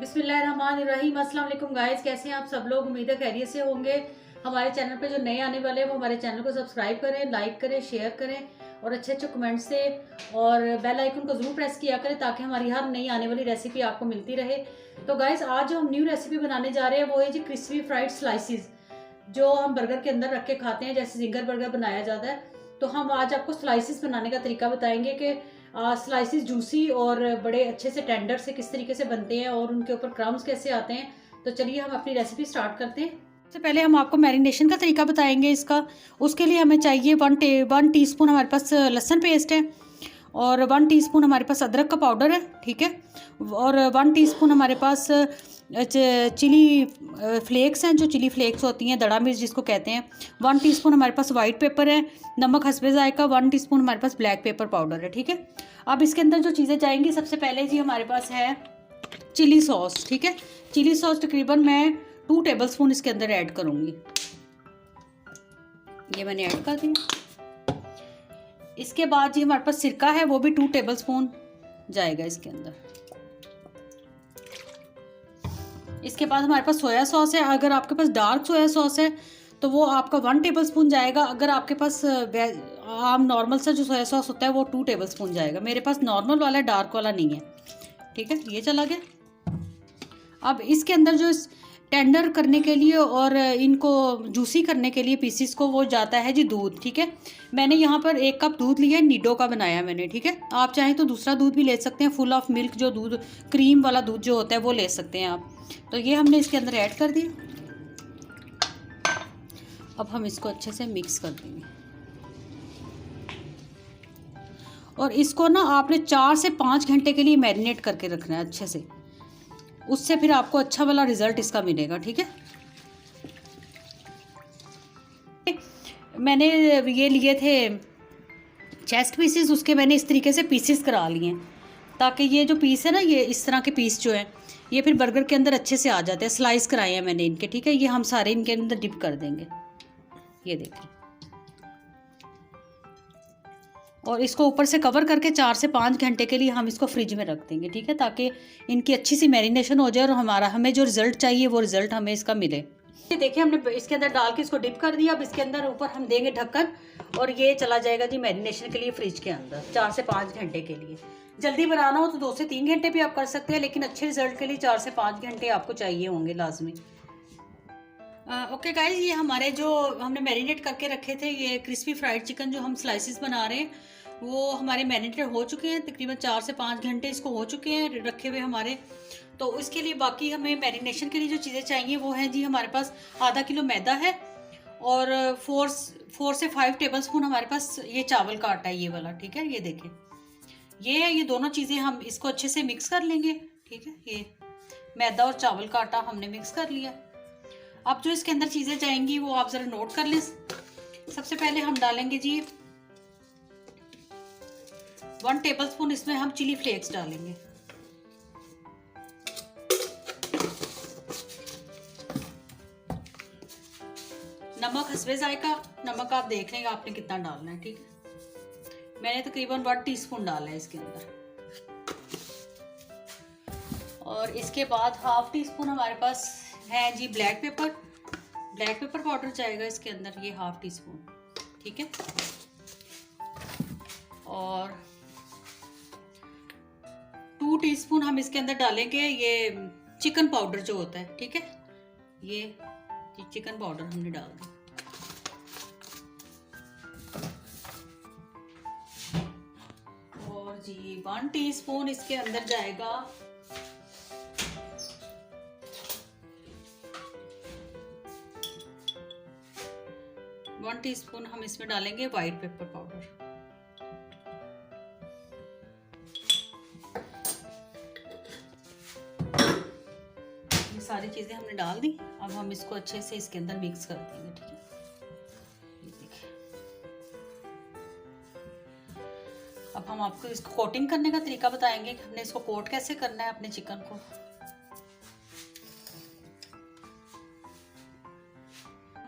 बिस्मिल्लाहिर्रहमानिर्रहीम। अस्सलाम वालेकुम गाइस, कैसे हैं आप सब लोग। उम्मीद है खैरियत से होंगे। हमारे चैनल पे जो नए आने वाले हैं वो हमारे चैनल को सब्सक्राइब करें, लाइक करें, शेयर करें और अच्छे अच्छे कमेंट से और बेल आइकन को ज़रूर प्रेस किया करें ताकि हमारी हर नई आने वाली रेसिपी आपको मिलती रहे। तो गाइस, आज जो हम न्यू रेसिपी बनाने जा रहे हैं वो है जी क्रिस्पी फ्राइड स्लाइसिस, जो हम बर्गर के अंदर रख के खाते हैं, जैसे जिंगर बर्गर बनाया जाता है। तो हम आज आपको स्लाइसिस बनाने का तरीका बताएंगे कि स्लाइसिस जूसी और बड़े अच्छे से टेंडर से किस तरीके से बनते हैं और उनके ऊपर क्रम्स कैसे आते हैं। तो चलिए हम अपनी रेसिपी स्टार्ट करते हैं। सबसे पहले हम आपको मैरिनेशन का तरीका बताएंगे इसका। उसके लिए हमें चाहिए वन टीस्पून हमारे पास लहसुन पेस्ट है और 1 टीस्पून हमारे पास अदरक का पाउडर है, ठीक है। और 1 टीस्पून हमारे पास चिली फ्लेक्स हैं, जो चिली फ्लेक्स होती हैं, दड़ा मिर्च जिसको कहते हैं। 1 टीस्पून हमारे पास वाइट पेपर है, नमक हस्बे जायका। 1 टीस्पून हमारे पास ब्लैक पेपर पाउडर है, ठीक है। अब इसके अंदर जो चीज़ें जाएंगी, सबसे पहले जी हमारे पास है चिली सॉस, ठीक है। चिली सॉस तकरीबन मैं 2 टेबलस्पून इसके अंदर ऐड करूँगी। ये मैंने ऐड कर दिया। इसके बाद जी हमारे पास सिरका है, वो भी 2 टेबलस्पून जाएगा इसके अंदर। इसके बाद हमारे पास सोया सॉस है। अगर आपके पास डार्क सोया सॉस है तो वो आपका 1 टेबलस्पून जाएगा। अगर आपके पास आम नॉर्मल सा जो सोया सॉस होता है वो 2 टेबलस्पून जाएगा। मेरे पास नॉर्मल वाला है, डार्क वाला नहीं है, ठीक है। ये चला गया। अब इसके अंदर जो टेंडर करने के लिए और इनको जूसी करने के लिए पीसीस को वो जाता है जी दूध, ठीक है। मैंने यहाँ पर 1 कप दूध लिया है, नीडो का बनाया मैंने, ठीक है। आप चाहें तो दूसरा दूध भी ले सकते हैं, फुल ऑफ मिल्क जो दूध, क्रीम वाला दूध जो होता है वो ले सकते हैं आप। तो ये हमने इसके अंदर ऐड कर दिया। अब हम इसको अच्छे से मिक्स कर देंगे और इसको ना आपने 4 से 5 घंटे के लिए मैरिनेट करके रखना है अच्छे से। उससे फिर आपको अच्छा वाला रिजल्ट इसका मिलेगा, ठीक है। मैंने ये लिए थे चेस्ट पीसेस, उसके मैंने इस तरीके से पीसेस करा लिए हैं ताकि ये जो पीस है ना, ये इस तरह के पीस जो हैं ये फिर बर्गर के अंदर अच्छे से आ जाते हैं। स्लाइस कराए हैं मैंने इनके, ठीक है। ये हम सारे इनके अंदर डिप कर देंगे, ये देखिए। और इसको ऊपर से कवर करके 4 से 5 घंटे के लिए हम इसको फ्रिज में रख देंगे, ठीक है, ताकि इनकी अच्छी सी मैरिनेशन हो जाए और हमें जो रिज़ल्ट चाहिए वो रिज़ल्ट हमें इसका मिले। ये देखिए, हमने इसके अंदर डाल के इसको डिप कर दिया। अब इसके अंदर ऊपर हम देंगे ढक्कन और ये चला जाएगा जी मैरिनेशन के लिए फ्रिज के अंदर 4 से 5 घंटे के लिए। जल्दी बनाना हो तो 2 से 3 घंटे भी आप कर सकते हैं, लेकिन अच्छे रिजल्ट के लिए 4 से 5 घंटे आपको चाहिए होंगे लाजमी। ओके गाइज, ये हमारे जो हमने मैरिनेट करके रखे थे ये क्रिस्पी फ्राइड चिकन जो हम स्लाइसिस बना रहे हैं वो हमारे मैरिनेटेड हो चुके हैं। तकरीबन 4 से 5 घंटे इसको हो चुके हैं रखे हुए हमारे। तो उसके लिए बाकी हमें मैरिनेशन के लिए जो चीज़ें चाहिए वो हैं जी, हमारे पास आधा किलो मैदा है और 4 से 5 टेबलस्पून हमारे पास ये चावल का आटा है, ये वाला, ठीक है। ये देखें, ये दोनों चीज़ें हम इसको अच्छे से मिक्स कर लेंगे, ठीक है। ये मैदा और चावल का आटा हमने मिक्स कर लिया। अब जो इसके अंदर चीज़ें जाएंगी वो आप ज़रा नोट कर लें। सबसे पहले हम डालेंगे जी 1 टेबलस्पून, इसमें हम चिली फ्लेक्स डालेंगे। नमक हस्बे जायका, नमक आप देख लेंगे आपने कितना डालना है, ठीक है। मैंने तकरीबन 1 टीस्पून डाला है इसके अंदर। और इसके बाद 1/2 टीस्पून हमारे पास है जी ब्लैक पेपर पाउडर जाएगा इसके अंदर, ये 1/2 टीस्पून, ठीक है। और 2 टीस्पून हम इसके अंदर डालेंगे ये चिकन पाउडर जो होता है, ठीक है। ये चिकन पाउडर हमने डाल दिया। और जी 1 टीस्पून इसके अंदर जाएगा वन टीस्पून हम इसमें डालेंगे वाइट पेपर पाउडर। ये सारी चीज़ें हमने डाल दी। अब हम इसको अच्छे से इसके अंदर मिक्स कर देंगे, ठीक है। ये देखिए, अब हम आपको इसको कोटिंग करने का तरीका बताएंगे कि हमने इसको कोट कैसे करना है अपने चिकन को।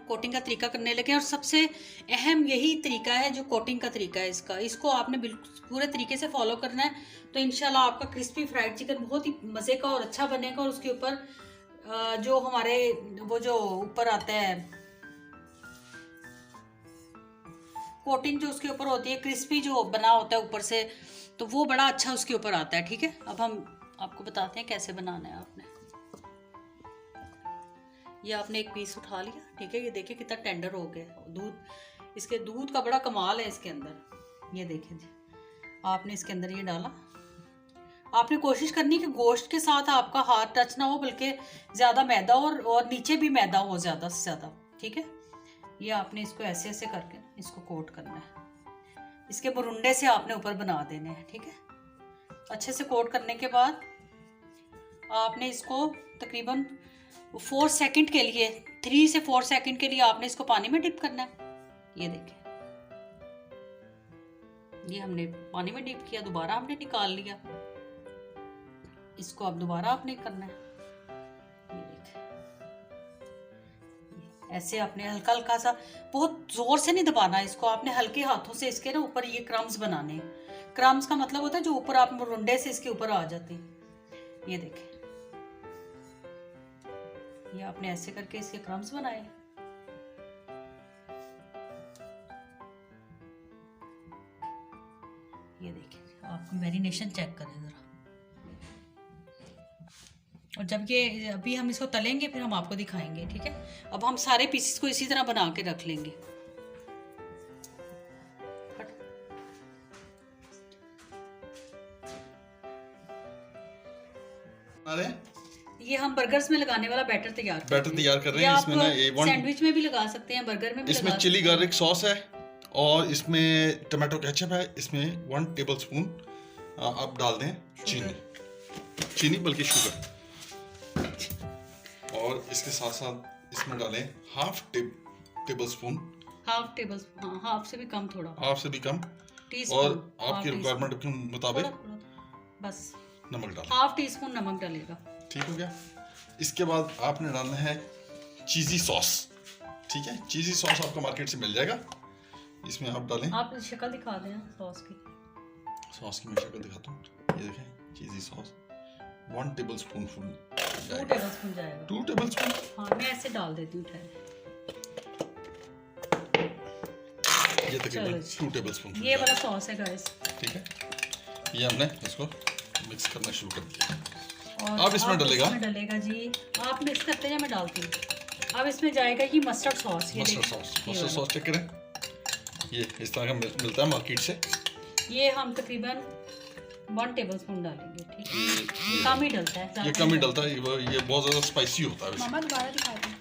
कोटिंग का तरीका करने लगे और सबसे अहम यही तरीका है जो कोटिंग का तरीका है इसका। इसको आपने बिल्कुल पूरे तरीके से फॉलो करना है, तो इंशाल्लाह आपका क्रिस्पी फ्राइड चिकन बहुत ही मज़े का और अच्छा बनेगा। और उसके ऊपर जो हमारे वो जो ऊपर आता है कोटिंग जो उसके ऊपर होती है, क्रिस्पी जो बना होता है ऊपर से, तो वो बड़ा अच्छा उसके ऊपर आता है। ठीक है, अब हम आपको बताते हैं कैसे बनाना है। आपने ये आपने एक पीस उठा लिया, ठीक है, ये देखिए कितना टेंडर हो गया। दूध, इसके दूध का बड़ा कमाल है इसके अंदर। ये देखिए जी, आपने इसके अंदर ये डाला। आपने कोशिश करनी कि गोश्त के साथ आपका हाथ टच ना हो, बल्कि ज़्यादा मैदा और नीचे भी मैदा हो ज़्यादा से ज़्यादा। ठीक है, ये आपने इसको ऐसे ऐसे करके इसको कोट करना है। इसके बुरुंडे से आपने ऊपर बना देने हैं। ठीक है, अच्छे से कोट करने के बाद आपने इसको तकरीबन 4 सेकंड के लिए, 3 से 4 सेकंड के लिए आपने इसको पानी में डिप करना है। ये देखिए, ये हमने पानी में डिप किया, दोबारा हमने निकाल लिया। इसको अब दोबारा आपने करना है। ये देखिए, ऐसे आपने हल्का हल्का सा, बहुत जोर से नहीं दबाना इसको, आपने हल्के हाथों से इसके ना ऊपर ये क्रम्स बनाने हैं। क्रम्स का मतलब होता है जो ऊपर आप मुरुंडे से इसके ऊपर आ जाते हैं। ये देखिए, ये आपने ऐसे करके इसके क्रम्स बनाए। ये देखिए, आप मैरिनेशन चेक करें जरा। और जब ये अभी हम इसको तलेंगे फिर हम आपको दिखाएंगे। ठीक है, अब हम सारे पीसेस को इसी तरह बना के रख लेंगे। अरे ये हम बर्गर्स में लगाने वाला बैटर तैयार कर रहे हैं। इसमें ना सैंडविच में भी लगा सकते हैं, बर्गर में भी इसमें चिली गार्लिक सॉस है और इसमें टमाटो केचप है। इसमें 1 टेबलस्पून आप डाल दें चीनी बल्कि शुगर, और इसके साथ साथ इसमें डालें हाफ टेबलस्पून, हाफ से भी कम, थोड़ा हाफ से भी कम, और आपकी रिक्वायरमेंट के मुताबिक बस नमक डालें। हाफ टी स्पून नमक डालेगा। ठीक हो गया। इसके बाद आपने डालना है चीज़ी सॉस। ठीक है, चीज़ी सॉस आपको मार्केट से मिल जाएगा। इसमें आप डालें, आप शक्ल दिखा दें सॉस की। सॉस की मैं शक्ल दिखाता हूँ। ये देखें, चीज़ी सॉस 1 टेबलस्पून 2 टेबलस्पून जाएगा। 2 टेबलस्पून। हाँ, मैं ऐसे डाल देती हूँ। ये तकरीबन 2 टेबलस्पून ये वाला सॉस है गाइस। ठीक है, ये हमने इसको मिक्स करना शुरू कर दिया। और अब इसमें डलेगा जी, आप मिक्स करते हैं, मैं डालती हूँ। अब इसमें जाएगा ये mustard sauce. Mustard sauce check करें, ये इस तरह का मिलता है मार्केट से। ये हम तकरीबन 1 टेबलस्पून डालेंगे। ठीक है, कम ही डलता है, ये कम ही डलता है, ये बहुत ज़्यादा स्पाइसी होता है। मामा दोबारा दिखा दें।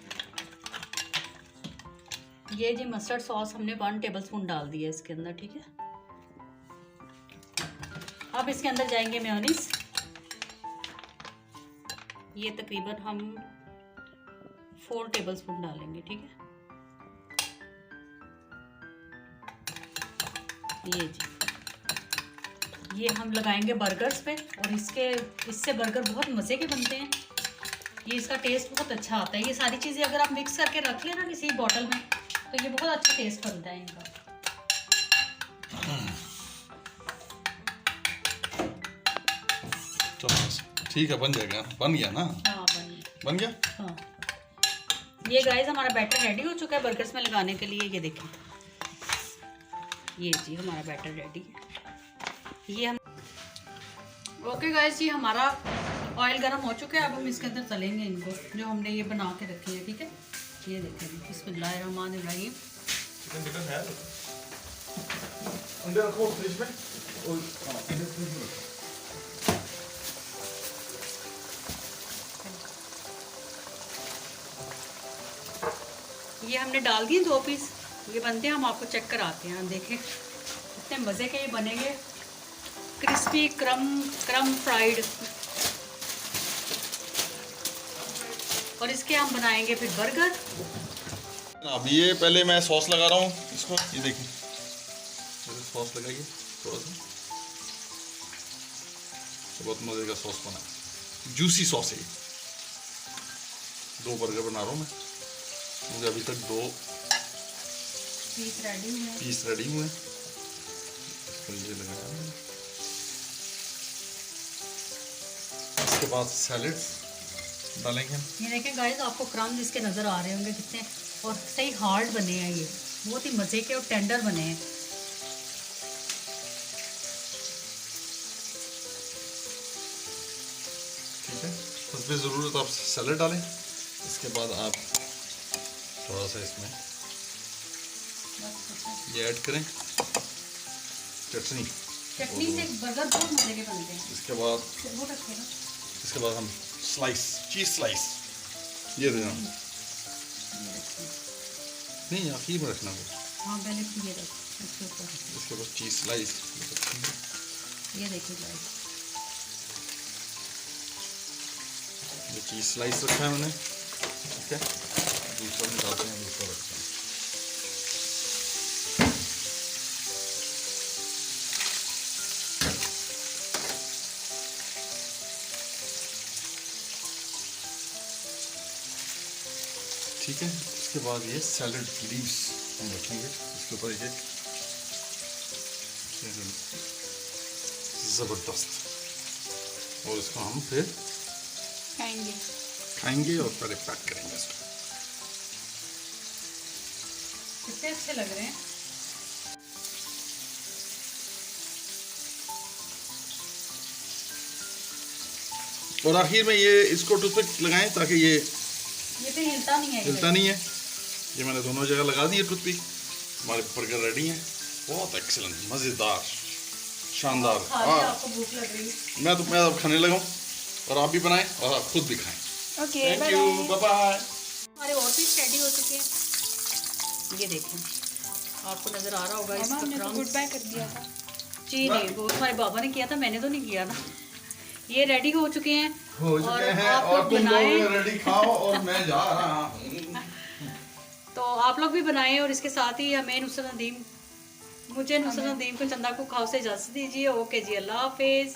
ये जी मस्टर्ड सॉस हमने 1 टेबलस्पून डाल दिया इसके अंदर। ठीक है, अब इसके अंदर जाएंगे मेयोनीज। ये तकरीबन हम 4 टेबलस्पून डालेंगे। ठीक है, ये जी, ये हम लगाएंगे बर्गर्स पे, और इससे बर्गर बहुत मज़े के बनते हैं। ये इसका टेस्ट बहुत अच्छा आता है। ये सारी चीज़ें अगर आप मिक्स करके रख लेना किसी बॉटल में, तो ये बहुत अच्छा टेस्ट बनता है इनका। ठीक है, बन जाएगा। बन गया ना? हाँ, बन गया। हाँ, ये गाइस हमारा बैटर रेडी हो चुका है बर्गर्स में लगाने के लिए। ये देखें, ये जी हमारा बैटर रेडी है। ये हम ओके गाइस, ये हमारा ऑयल गर्म हो चुका है। अब हम इसके अंदर तलेंगे इनको, जो हमने ये बना के रखे हैं। ठीक है, ये देखें, बिस्मिल्लाहिर्रहमानिर्रहीम। चिकन है अंदर रखो फ्रिज में, और फ्रिज में। ये हमने डाल दिए 2 पीस। ये बनते हैं, हम आपको चेक कराते हैं। देखें कितने मज़े के ये बनेंगे, क्रिस्पी क्रम फ्राइड। और इसके हम बनाएंगे फिर बर्गर। अब ये पहले मैं सॉस लगा रहा हूँ इसको। ये देखिए, सॉस लगाइए थोड़ा सा, बहुत मज़े का सॉस बना, जूसी सॉस है। 2 बर्गर बना रहा हूँ मैं, मुझे अभी तक 2 पीस रेडी हुए। ये लगाया इसके बाद सैलेड डालेंगे हम। ये देखें गाइस, आपको क्रम्स इसके नज़र आ रहे होंगे कितने, और सही हार्ड बने हैं, ये बहुत ही मज़े के और टेंडर बने हैं। ठीक है, उसमें ज़रूरत आप सैलेड डालें। इसके बाद आप थोड़ा सा इसमें ये ऐड करें चटनी से बर्गर बहुत मज़े के बनते हैं। इसके बाद हम चीज़ स्लाइस ये देना नहीं, आखिर में रखना वो। हाँ पहले ये रख इसके ऊपर। इसके बाद चीज़ स्लाइस ये देखिए गाइस, ये चीज़ स्लाइस रखा है मैंने। ठीक है, दूसरा में डालते हैं, दूसरा रखते हैं। ठीक है, उसके बाद ये सैलड लीव्स हम रखेंगे इसके ऊपर। ये ज़बरदस्त, और इसको हम फिर खाएंगे और पहले पैक करेंगे इसको। कितने अच्छे लग रहे हैं। और आखिर में ये इसको टूथपिक लगाएं ताकि ये तो हिलता नहीं है। हिलता नहीं है। ये मैंने दोनों जगह लगा दी है टूथपिक। हमारे बर्गर रेडी हैं, बहुत एक्सीलेंट, मज़ेदार, शानदार। आपको भूख लग रही है? मैं अब खाने लगा हूँ, और आप भी बनाएं और आप खुद भी खाएं। Okay, thank you, bye bye. हमारे और भी रेडी हो चुके हैं। ये देखें, आपको नज़र आ रहा होगा इसका हमने तो क्रम्स। गुड बाय कर दिया था। जी नहीं, वो हमारे बाबा ने किया था, मैंने तो नहीं किया था। ये रेडी हो चुके हैं, और आप लोग तुम बनाएं। लोग रेडी खाओ और मैं जा रहा हूँ। तो आप लोग भी बनाएं, और इसके साथ ही मुझे नुसरत नदीम को, चंदा को खाओ से इजाज़त दीजिए। ओके जी, अल्लाह हाफिज़।